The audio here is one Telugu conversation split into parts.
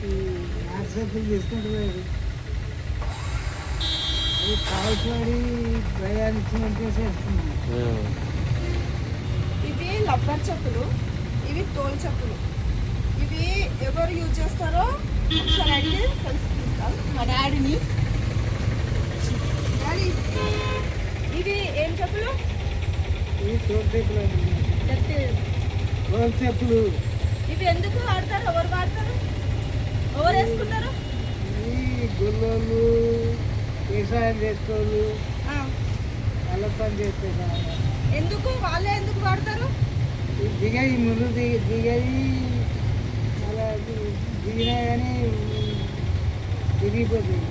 ఈ వాట్సాప్లు తీసుకుంటూ పోయారు. అది కాల్చువాడి ప్రయాణించినట్టే చేస్తున్నాను. ఇవి రబ్బర్ చెప్పులు, ఇవి తోలు చెప్పులు. ఇవి ఎవరు యూజ్ చేస్తారో ఒకసారి అడిగి తెలుసుకుంటాం మా డాడీని. డాడీ, ఇవి ఏం చెప్పులు? ఇవి తోలు చెప్పులు. తోలు చెప్పులు ఇవి ఎందుకు వాడతారు? ఎవరు వాడతారు? ఎవరు వేసుకుంటారు? ఈ గుళ్ళోళ్ళు వ్యవసాయం చేసుకోవాలి, వాళ్ళ పని చేస్తే ఎందుకు వాళ్ళే ఎందుకు వాడతారు? దిగాయి ముళ్ళు దిగాయి అలా దిగినా కానీ తిరిగిపోతుంది.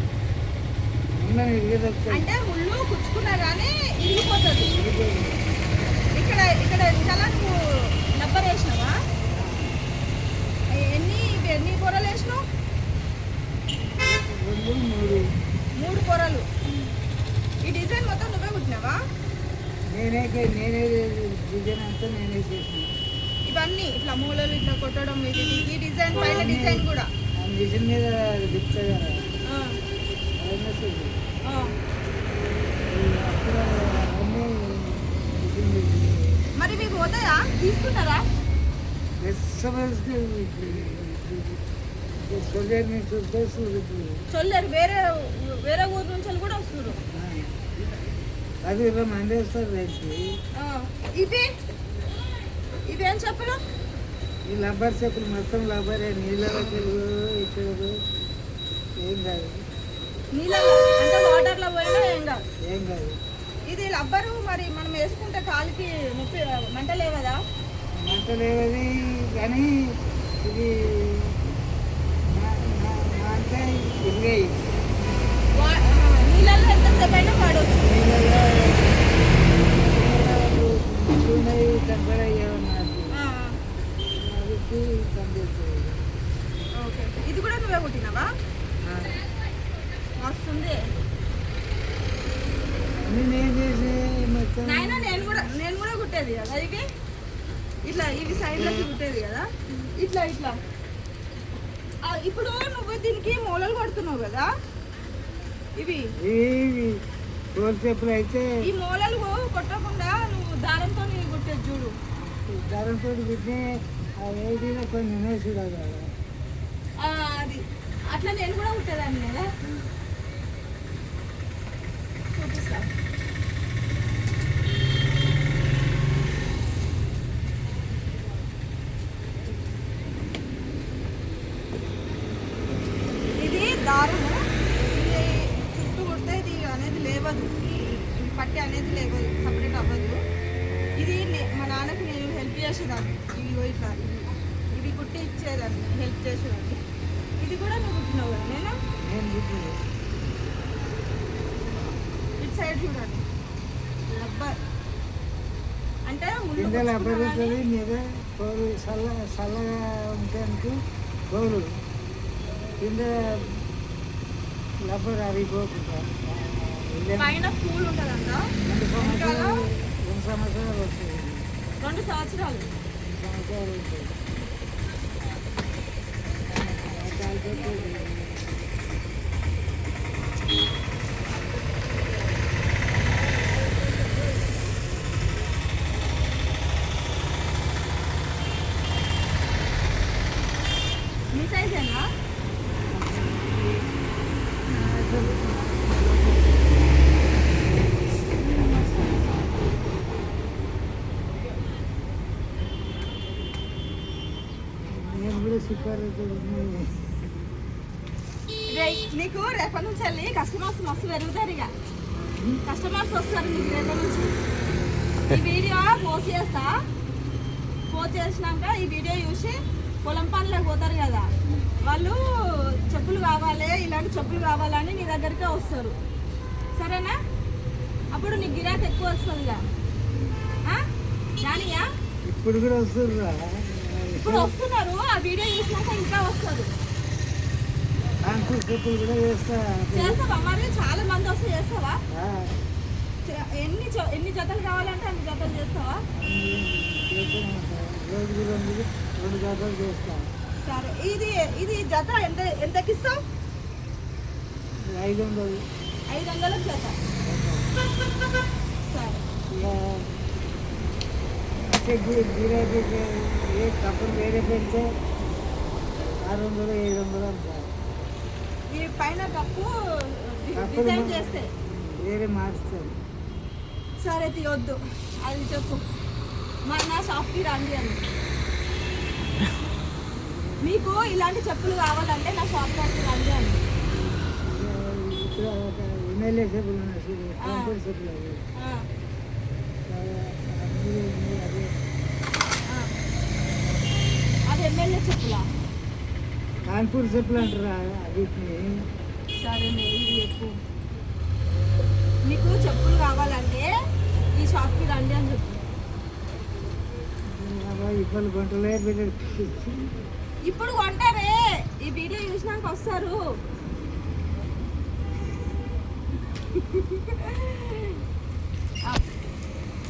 ముళ్ళని ఇరిగదొస్తాయి. అంటే ముళ్ళు కుచ్చుకున్నా కానీ ఇరిగిపోతుంది. ఇక్కడ ఇక్కడ చాలా నువ్వు నెంబర్ వేసినావా? ఎన్ని పొరలు వేసినావు? 3 పొరలు. ఈ డిజైన్ మొత్తం నువ్వే కుట్టినావా? నేనే డిజైన్ అంతా నేనే చేసిన. ఇవన్నీ ఇట్లా మూలలు ఇట్లా కొట్టడం, ఇది ఈ డిజైన్ పైన డిజైన్ కూడా ఆ మిషన్ మీద దిప్తా కదా. మరి మీకు పోతాయా? తీసుకున్నారా? చొల్లేరు వేరే వేరే ఊరు నుంచి కూడా వస్తున్నారు. అది 20 మంది వస్తారు రైతుకి. ఇవేం చెప్పులు? ఈ రబ్బర్ చెప్పులు మొత్తం రబ్బరే. నీళ్ళకి ఇక్కడ ఏం కాదు. నీళ్ళలో అంటే వాటర్లో పోయినా ఏం కాదు. ఏం కాదు. ఇది రబ్బరు. మరి మనం వేసుకుంటే కాలికి నొప్పి మంట లేవదా? మంట లేవది కానీ ఇది అంటే ఇరిగాయి. నీళ్ళల్లో ఎంతసేపు అయినా వాడవచ్చు. ఇది కూడా నువ్వే కుట్టినావా? వస్తుంది. నేను కూడా కుట్టేది కదా ఇవి. ఇట్లా ఇవి సైడ్లకి కుట్టేది కదా. ఇట్లా ఇట్లా ఇప్పుడు నువ్వు దీనికి మూలలు కొడుతున్నావు కదా. ఇవి చెప్పులు అయితే ఈ మూలలు కొట్టకుండా నువ్వు దారంతో కుట్టేది చూడు. దారంతో కుట్టే కొన్ని చూడాలి. అది అట్లా నేను కూడా కుట్టేదాన్ని కదా. చూపిస్తా. ఇది దారము. ఇది చుట్టూ కుడితే ఇది అనేది లేవదు. ఈ పట్టి అనేది లేవదు, సపరేట్ అవ్వదు. ఇది మా నాన్నకి నేను హెల్ప్ చేసేదాన్ని. ఇవి ఇట్లా ఇవి కుట్టి ఇచ్చేదాన్ని, హెల్ప్ చేసేదాన్ని. ఇది కూడా నువ్వు కుట్టినావు కదా. నేను ఇటు సైడ్ చూడండి. రబ్బర్ అంటే రబ్బర్ ఉంటుంది మీద. తోలు చల్లగా ఉండటానికి తోలు కింద రబ్బర్ అరిగిపోకుండా పైన పూలు ఉంటుందంట. 2 సంవత్సరాలు వస్తాయి. 2 సంవత్సరాలు ఉంటాయి. మీ సైజేనా? నీకు రేపటి నుంచి వెళ్ళి కస్టమర్స్ మస్తు పెరుగుతారు. ఇక కస్టమర్స్ వస్తారు నీకు రేపటి నుంచి. ఈ వీడియో పోస్ట్ చేస్తా. పోస్ట్ చేసినాక ఈ వీడియో చూసి పొలం పనులకు పోతారు కదా, వాళ్ళు చెప్పులు కావాలి, ఇలాంటి చెప్పులు కావాలని నీ దగ్గరికే వస్తారు. సరేనా? అప్పుడు నీ గిరాకీ ఎక్కువ వస్తుంది. జానియా? ఇప్పుడు కూడా ఇప్పుడు వస్తున్నారు. ఆ వీడియో చూసినాక ఇంకా వస్తారు. చేస్తావా? మరి చాలా మంది వస్తే చేస్తావా? ఎన్ని జతలు కావాలంటే అన్ని జతలు చేస్తావా? రోజుకి 2 జతలు చేస్తా. సరే ఇది ఇది జత ఎంతకి ఇస్తావు? 500. 500 జత. సరే గిరాకీ ఏ కప్పులు వేరే పెడితే 600 700 అంటారు. ఈ పైన కప్పు కప్పులు డిజైన్ చేస్తే వేరే మారుస్తారు. సరే తీయొద్దు, అది చెప్పు. మరి నా షాప్కి రండి అని. మీకు ఇలాంటి చెప్పులు కావాలంటే నా షాప్ దగ్గరికి రండి అని. ఇక్కడ ఒక ఎమ్మెల్యే చెప్పులు ఉన్నాయి చూడు, కాంపూర్ చెప్పులు అవి. ఆ, అదే ఆ. అది ఎమ్మెల్యే చెప్పులా? కాన్పూర్ చెప్పులు అంటారా వీటిని. సరేలే, ఇది చెప్పు. మీకు చెప్పులు కావాలంటే ఈ షాప్కి రండి అని చెప్పు. ఇప్పుడు గుంటలే ఇప్పుడు కొంటారే, ఈ వీడియో చూసినాక వస్తారు.